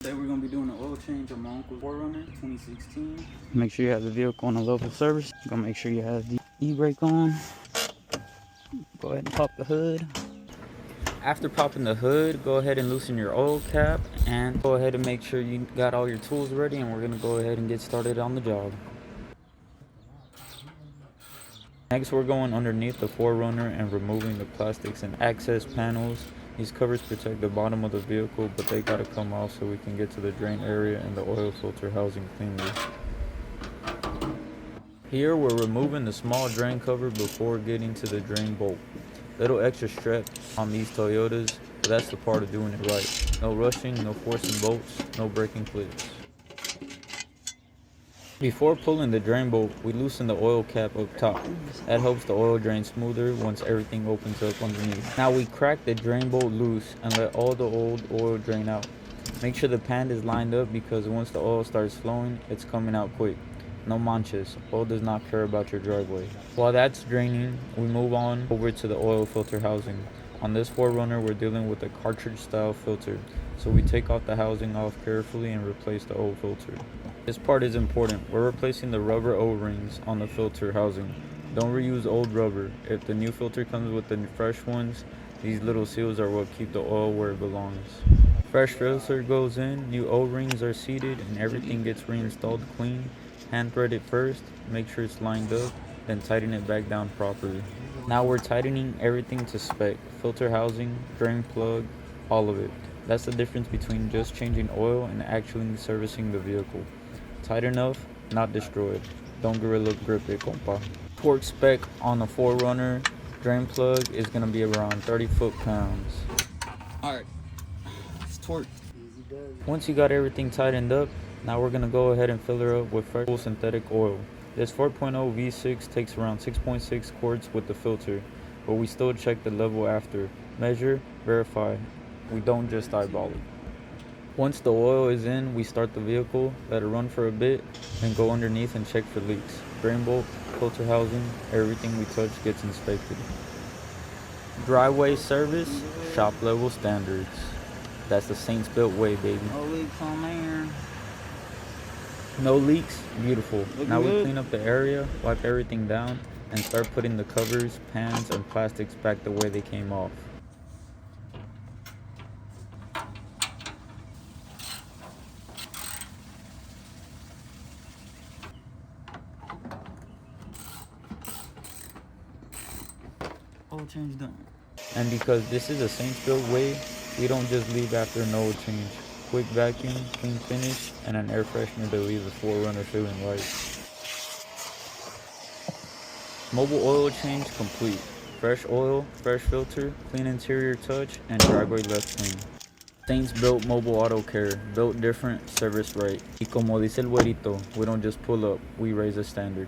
Today we're going to be doing an oil change on my uncle's 4Runner 2016. Make sure you have the vehicle on a level service. You're gonna make sure you have the e-brake on. Go ahead and pop the hood. After popping the hood, go ahead and loosen your oil cap and go ahead and make sure you got all your tools ready, and we're gonna go ahead and get started on the job. Next, we're going underneath the 4Runner and removing the plastics and access panels. These covers protect the bottom of the vehicle, but they gotta come off so we can get to the drain area and the oil filter housing cleanly. Here, we're removing the small drain cover before getting to the drain bolt. Little extra strap on these Toyotas, but that's the part of doing it right. No rushing, no forcing bolts, no breaking clips. Before pulling the drain bolt, we loosen the oil cap up top. That helps the oil drain smoother once everything opens up underneath. Now we crack the drain bolt loose and let all the old oil drain out. Make sure the pan is lined up because once the oil starts flowing, it's coming out quick. No manches. Oil does not care about your driveway. While that's draining, we move on over to the oil filter housing. On this 4Runner, we're dealing with a cartridge style filter. So we take off the housing off carefully and replace the old filter. This part is important. We're replacing the rubber O-rings on the filter housing. Don't reuse old rubber. If the new filter comes with the fresh ones, these little seals are what keep the oil where it belongs. Fresh filter goes in, new O-rings are seated, and everything gets reinstalled clean. Hand thread it first, make sure it's lined up, then tighten it back down properly. Now we're tightening everything to spec. Filter housing, drain plug, all of it. That's the difference between just changing oil and actually servicing the vehicle. Tight enough, not destroyed. Don't gorilla grip it, compa. Torque spec on the 4Runner drain plug is gonna be around 30 foot-pounds. Alright, it's torque. Once you got everything tightened up, now we're gonna go ahead and fill her up with fresh synthetic oil. This 4.0 V6 takes around 6.6 quarts with the filter, but we still check the level after. Measure, verify. We don't just eyeball it. Once the oil is in, we start the vehicle, let it run for a bit, then go underneath and check for leaks. Drain bolt, filter housing, everything we touch gets inspected. Driveway service, shop level standards. That's the Saints built way, baby. No leaks on there. No leaks, beautiful. Looking now good. We clean up the area, wipe everything down, and start putting the covers, pans, and plastics back the way they came off. Oil change done. And because this is a Saints built way, we don't just leave after an oil change. Quick vacuum, clean finish, and an air freshener to leave the 4Runner feeling right. Mobile oil change complete. Fresh oil, fresh filter, clean interior touch, and driveway left clean. Saints built mobile auto care, built different, service right. Y como dice el güerito, we don't just pull up, we raise the standard.